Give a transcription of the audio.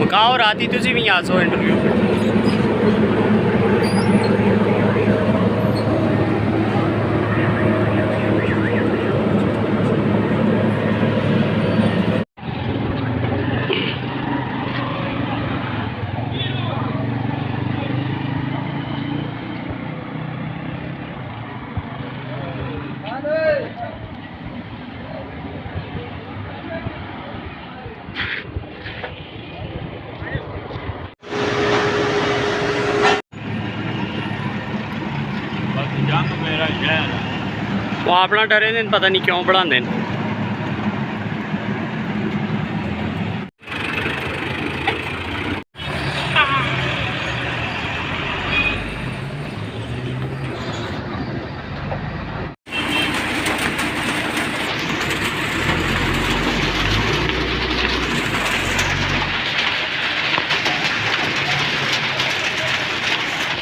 Macaw राती तुसी भी आ सो इंटरव्यू। जंग मेरा शहर है। वो अपना डरे ने पता नहीं क्यों पढ़ाते हैं।